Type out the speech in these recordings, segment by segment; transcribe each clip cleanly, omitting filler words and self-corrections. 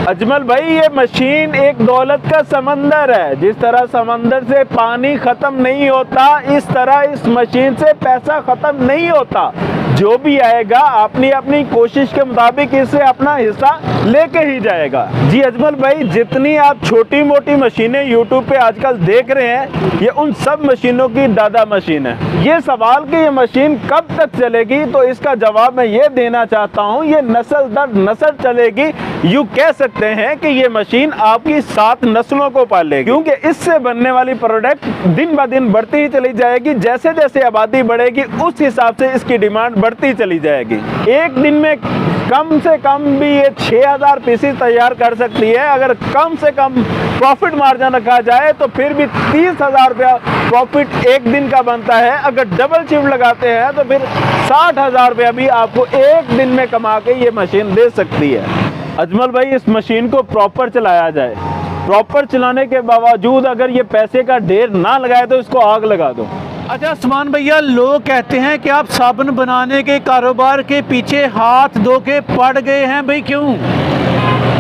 अजमल भाई, ये मशीन एक दौलत का समंदर है। जिस तरह समंदर से पानी खत्म नहीं होता, इस तरह इस मशीन से पैसा खत्म नहीं होता। जो भी आएगा अपनी अपनी कोशिश के मुताबिक इससे अपना हिस्सा लेके ही जाएगा। जी अजमल भाई, जितनी आप छोटी मोटी मशीनें यूट्यूब पे आजकल देख रहे हैं, ये उन सब मशीनों की दादा मशीन है। ये सवाल कि ये मशीन कब तक चलेगी, तो इसका जवाब मैं ये देना चाहता हूँ, ये नस्ल दर नस्ल चलेगी। यूँ कह सकते हैं कि ये मशीन आपकी 7 नस्लों को पालेगी, क्योंकि इससे बनने वाली प्रोडक्ट दिन ब दिन बढ़ती ही चली जाएगी। जैसे जैसे आबादी बढ़ेगी उस हिसाब से इसकी डिमांड बढ़ती चली जाएगी। एक दिन में कम से कम भी ये 6000 पीसेस तैयार कर सकती है। अगर कम से कम प्रॉफिट मार्जिन रखा जाए तो फिर भी 30,000 रुपया प्रॉफिट एक दिन का बनता है। अगर डबल शिफ्ट लगाते हैं तो फिर 60,000 रुपया भी आपको एक दिन में कमा के ये मशीन दे सकती है। अजमल भाई, इस मशीन को प्रॉपर चलाया जाए, प्रॉपर चलाने के बावजूद अगर ये पैसे का ढेर ना लगाए तो इसको आग लगा दो। अच्छा उस्मान भैया, लोग कहते हैं कि आप साबुन बनाने के कारोबार के पीछे हाथ धो के पड़ गए हैं, भाई क्यों?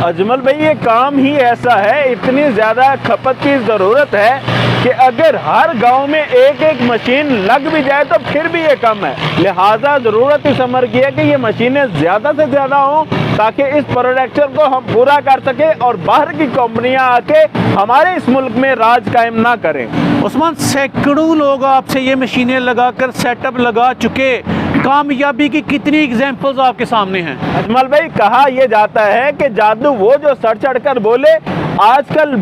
अजमल भाई, ये काम ही ऐसा है, इतनी ज़्यादा खपत की ज़रूरत है कि अगर हर गांव में एक एक मशीन लग भी जाए तो फिर भी ये कम है। लिहाजा ज़रूरत इस अमर की है कि ये मशीनें ज़्यादा से ज़्यादा हों, ताकि इस प्रोडक्शन को हम पूरा कर सके और बाहर की कंपनियां आके हमारे इस मुल्क में राज कायम ना करें। उस्मान, सैकड़ों लोग आपसे ये मशीनें लगाकर सेटअप लगा चुके, कामयाबी की कितनी एग्जांपल्स आपके सामने हैं? अजमल भाई, कहा यह जाता है कि जादू वो जो सर चढ़कर बोले। आजकल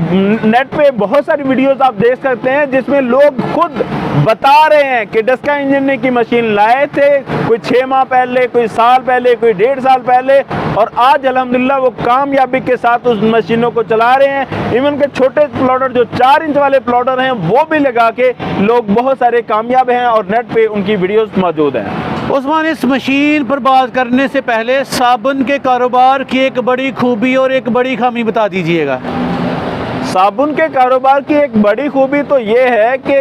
नेट पे बहुत सारी वीडियोस आप देख सकते हैं जिसमें लोग खुद बता रहे हैं कि डस्का इंजन की मशीन लाए थे कोई 6 माह पहले, कोई साल पहले, कोई 1.5 साल पहले, और आज अल्हम्दुलिल्लाह वो कामयाबी के साथ उस मशीनों को चला रहे हैं। इवन के छोटे प्लॉटर जो 4 इंच वाले प्लॉटर हैं वो भी लगा के लोग बहुत सारे कामयाब हैं और नेट पे उनकी वीडियोस मौजूद हैं। उस्मान, इस मशीन पर बात करने से पहले साबुन के कारोबार की एक बड़ी खूबी और एक बड़ी खामी बता दीजिएगा। साबुन के कारोबार की एक बड़ी खूबी तो ये है कि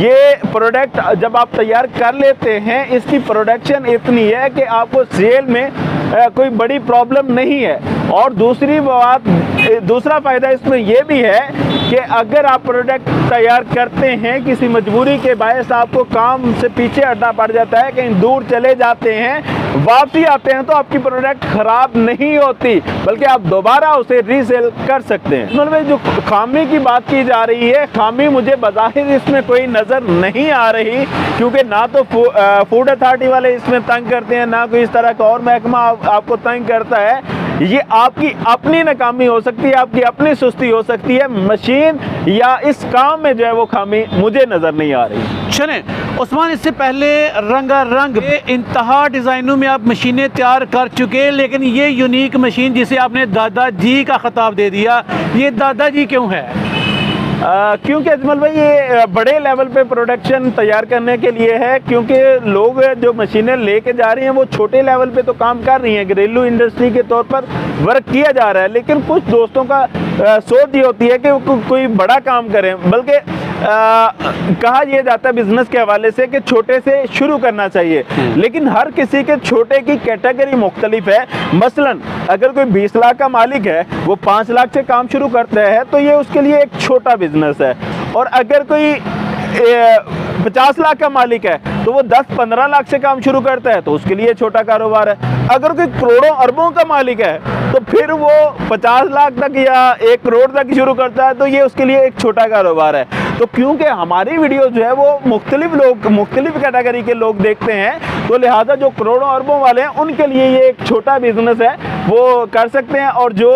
ये प्रोडक्ट जब आप तैयार कर लेते हैं, इसकी प्रोडक्शन इतनी है कि आपको सेल में कोई बड़ी प्रॉब्लम नहीं है। और दूसरी बात, दूसरा फ़ायदा इसमें यह भी है कि अगर आप प्रोडक्ट तैयार करते हैं, किसी मजबूरी के बायस आपको काम से पीछे हटना पड़ जाता है, कहीं दूर चले जाते हैं, वापसी आते हैं, तो आपकी प्रोडक्ट ख़राब नहीं होती, बल्कि आप दोबारा उसे रीसेल कर सकते हैं। मतलब जो खामी की बात की जा रही है, खामी मुझे बज़ाहिर इसमें कोई नज़र नहीं आ रही, क्योंकि ना तो फूड अथॉरिटी वाले इसमें तंग करते हैं, ना कोई इस तरह का और महकमा आपको तंग करता है। ये आपकी अपनी नाकामी हो सकती है, आपकी अपनी सुस्ती हो सकती है। मशीन या इस काम में जो है वो खामी मुझे नज़र नहीं आ रही। चलें उस्मान, इससे पहले रंगारंग इंतहा डिज़ाइनों में आप मशीनें तैयार कर चुके, लेकिन ये यूनिक मशीन जिसे आपने दादाजी का खिताब दे दिया, ये दादाजी क्यों है? क्योंकि अजमल भाई, ये बड़े लेवल पे प्रोडक्शन तैयार करने के लिए है, क्योंकि लोग जो मशीनें लेके जा रही हैं वो छोटे लेवल पे तो काम कर रही हैं, घरेलू इंडस्ट्री के तौर पर वर्क किया जा रहा है, लेकिन कुछ दोस्तों का सोच ये होती है कि कोई बड़ा काम करें। बल्कि कहा यह जाता है बिजनेस के हवाले से कि छोटे से शुरू करना चाहिए, लेकिन हर किसी के छोटे की कैटेगरी मुख्तलिफ है। मसलन अगर कोई 20 लाख का मालिक है, वो 5 लाख से काम शुरू करता है तो ये उसके लिए एक छोटा बिजनेस है। और अगर कोई 50 लाख का मालिक है तो वो 10-15 लाख से काम शुरू करता है तो उसके लिए छोटा कारोबार है। अगर कोई करोड़ों अरबों का मालिक है तो फिर वो 50 लाख तक या 1 करोड़ तक शुरू करता है तो ये उसके लिए एक छोटा कारोबार है। तो क्योंकि हमारी वीडियो जो है वो मुख्तलिफ कैटेगरी के लोग देखते हैं, तो लिहाजा जो करोड़ों अरबों वाले हैं उनके लिए ये एक छोटा बिजनेस है, वो कर सकते हैं। और जो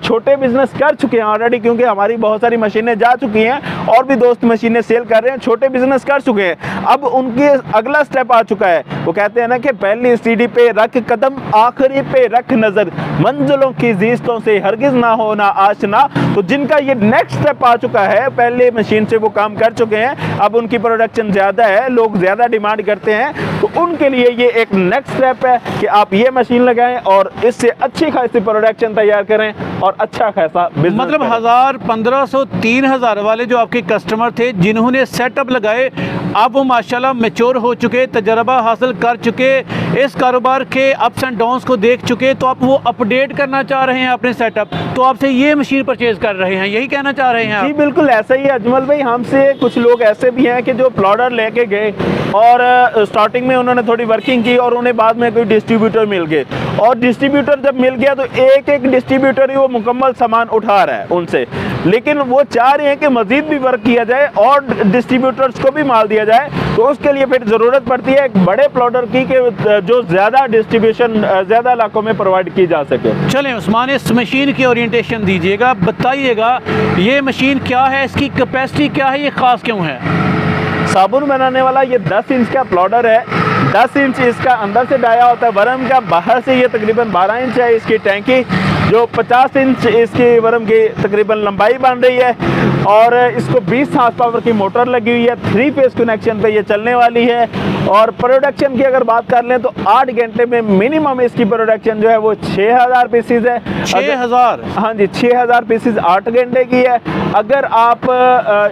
छोटे बिजनेस कर चुके हैं ऑलरेडी, क्योंकि हमारी बहुत सारी मशीनें जा चुकी हैं और भी दोस्त मशीनें सेल कर रहे हैं, छोटे बिजनेस कर चुके हैं, अब उनके अगला स्टेप आ चुका है। वो कहते हैं ना कि पहली सीढ़ी पे रख कदम, आखिरी पे रख नजर, मंजिलों की जीस्तों से हरगिज ना होना आशना। तो जिनका ये नेक्स्ट स्टेप आ चुका है, पहले मशीन से वो काम कर चुके हैं, अब उनकी प्रोडक्शन ज़्यादा है, लोग ज़्यादा डिमांड करते हैं, तो उनके लिए ये एक नेक्स्ट स्टेप है कि आप ये मशीन लगाएं और इससे अच्छी खासी प्रोडक्शन तैयार करें और अच्छा खासा बिजनेस मतलब करें। 1000, 1500, 3000 वाले जो आपके कस्टमर थे जिन्होंने सेटअप लगाए, अब वो माशाल्लाह मैच्योर हो चुके, तजर्बा हासिल कर चुके, इस कारोबार के अप्स एंड डाउन्स को देख चुके, तो आप वो अपडेट करना चाह रहे हैं अपने सेटअप, तो आपसे ये मशीन परचेज कर रहे हैं, यही कहना चाह रहे हैं जी आप? बिल्कुल ऐसा ही है अजमल भाई। हमसे कुछ लोग ऐसे भी हैं कि जो प्लॉडर लेके गए और स्टार्टिंग में उन्होंने थोड़ी वर्किंग की और उन्हें बाद में कोई डिस्ट्रीब्यूटर मिल गए, और डिस्ट्रीब्यूटर जब मिल गया तो एक एक डिस्ट्रीब्यूटर ही वो मुकम्मल सामान उठा रहा है उनसे, लेकिन वो चाह रहे हैं कि मजीद भी वर्क किया जाए और डिस्ट्रीब्यूटर्स को भी माल दिया जाए। तो उसके लिए फिर ज़रूरत पड़ती है एक बड़े प्लॉडर की कि जो ज़्यादा डिस्ट्रीब्यूशन ज़्यादा इलाकों में प्रोवाइड की जा सके। चलें उस्मान, इस मशीन की ओरिएंटेशन दीजिएगा, बताइएगा ये मशीन क्या है, इसकी कैपेसिटी क्या है, ये ख़ास क्यों है? साबुन बनाने वाला ये 10 इंच का प्लॉडर है। 10 इंच इसका अंदर से डाया होता है वर्म का, बाहर से ये तकरीबन 12 इंच है इसकी टैंकी, जो 50 इंच इसकी वर्म की तकरीबन लंबाई बन रही है, और इसको 20 हार्स पावर की मोटर लगी हुई है। 3 फेस कनेक्शन पे ये चलने वाली है। और प्रोडक्शन की अगर बात कर लें तो 8 घंटे में मिनिमम इसकी प्रोडक्शन जो है वो 6000 पीसीज है। 6000? हाँ जी, 6000 पीसीज 8 घंटे की है। अगर आप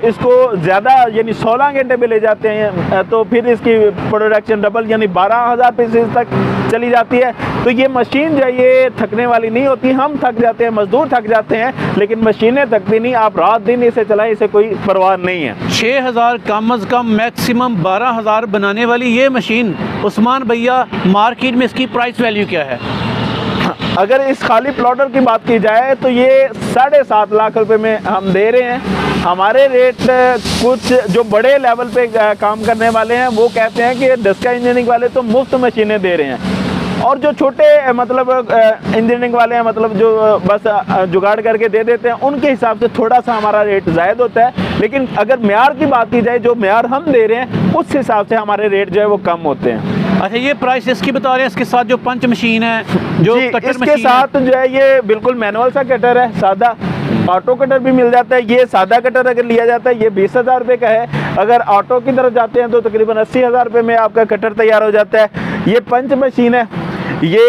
इसको ज़्यादा यानी 16 घंटे में ले जाते हैं तो फिर इसकी प्रोडक्शन डबल यानी 12000 पीसीज तक चली जाती है। तो ये मशीन जो है ये थकने वाली नहीं होती। हम थक जाते हैं, मजदूर थक जाते हैं, लेकिन मशीनें थकती नहीं। आप रात दिन इसे चलाएं, इसे कोई परवाह नहीं है। 6000 कम अज़ कम मैक्सिमम 12000 बनाने वाली ये मशीन, उस्मान भैया मार्केट में इसकी प्राइस वैल्यू क्या है? अगर इस खाली प्लॉटर की बात की जाए तो ये 7.5 लाख रुपए में हम दे रहे हैं। हमारे रेट कुछ जो बड़े लेवल पे काम करने वाले हैं वो कहते हैं कि डस्का इंजीनियरिंग वाले तो मुफ्त मशीनें दे रहे हैं, और जो छोटे मतलब इंजीनियरिंग वाले हैं, मतलब जो बस जुगाड़ करके दे देते हैं, उनके हिसाब से थोड़ा सा हमारा रेट ज़ायद होता है। लेकिन अगर म्यार की बात की जाए, जो म्यार हम दे रहे हैं उस हिसाब से हमारे रेट जो है वो कम होते हैं। अच्छा, ये प्राइस इसकी बता रहे हैं, इसके साथ जो पंच मशीन है, जो कटर इसके मशीन साथ जो है ये बिल्कुल मैनुअल सा कटर है, सादा ऑटो कटर भी मिल जाता है। ये सादा कटर अगर लिया जाता है ये 20,000 रुपये का है। अगर ऑटो की तरफ जाते हैं तो तकरीबन 80,000 रुपये में आपका कटर तैयार हो जाता है। ये पंच मशीन है, ये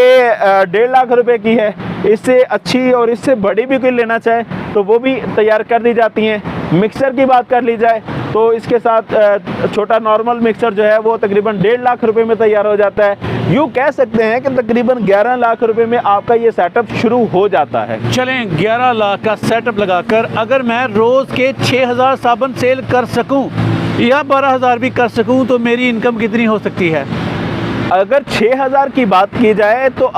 1.5 लाख रुपए की है। इससे अच्छी और इससे बड़ी भी कोई लेना चाहे तो वो भी तैयार कर दी जाती हैं। मिक्सर की बात कर ली जाए तो इसके साथ छोटा नॉर्मल मिक्सर जो है वो तकरीबन 1.5 लाख रुपए में तैयार हो जाता है। यूँ कह सकते हैं कि तकरीबन 11 लाख रुपए में आपका ये सेटअप शुरू हो जाता है। चलें, 11 लाख का सेटअप लगाकर अगर मैं रोज़ के 6000 साबुन सेल कर सकूं या 12000 भी कर सकूं तो मेरी इनकम कितनी हो सकती है? अगर 6000 की बात की जाए तो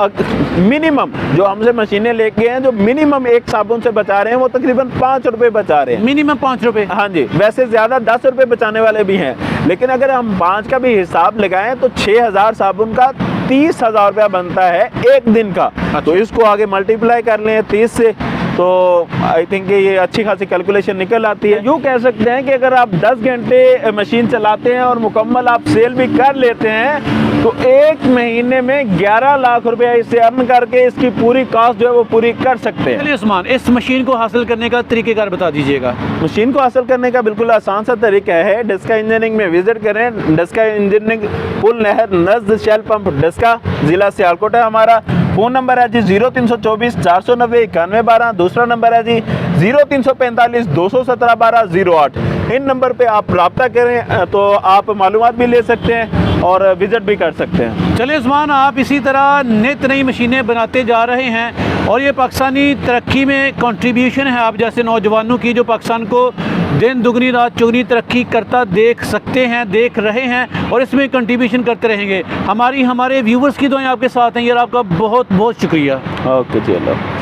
मिनिमम जो हमसे मशीनें लेके हैं, जो मिनिमम एक साबुन से बचा रहे हैं वो तकरीबन 5 रुपए बचा रहे हैं। मिनिमम 5 रुपए? हाँ जी, वैसे ज़्यादा 10 रुपए बचाने वाले भी हैं, लेकिन अगर हम 5 का भी हिसाब लगाएं तो 6000 साबुन का 30,000 रुपया बनता है एक दिन का। तो इसको आगे मल्टीप्लाई कर लें 30 से, तो आई थिंक ये अच्छी खासी कैलकुलेशन निकल आती है। यूँ कह सकते हैं कि अगर आप 10 घंटे मशीन चलाते हैं और मुकम्मल आप सेल भी कर लेते हैं तो एक महीने में 11 लाख रुपया इससे अर्न करके इसकी पूरी कॉस्ट जो है वो पूरी कर सकते हैं। चलिए उस्मान, इस मशीन को हासिल करने का तरीक़ेकार बता दीजिएगा। मशीन को हासिल करने का बिल्कुल आसान सा तरीका है। डस्का इंजीनियरिंग में विजिट करें। डस्का इंजीनियरिंग पुल नहर नज़द शेल पंप डस्का, ज़िला सियालकोट है हमारा। फ़ोन नंबर है जी 0324 490 9112। दूसरा नंबर है जी 0345 217 1208। इन नंबर पे आप रब्ता करें तो आप मालूमात भी ले सकते हैं और विजिट भी कर सकते हैं। चलिए उस्मान, आप इसी तरह नित नई मशीनें बनाते जा रहे हैं और ये पाकिस्तानी तरक्की में कंट्रीब्यूशन है आप जैसे नौजवानों की, जो पाकिस्तान को दिन दुगनी रात चौगनी तरक्की करता देख सकते हैं, देख रहे हैं और इसमें कंट्रीब्यूशन करते रहेंगे। हमारे व्यूवर्स की दुआएं आपके साथ हैं यार। आपका बहुत बहुत शुक्रिया। ओके जी, अल्लाह।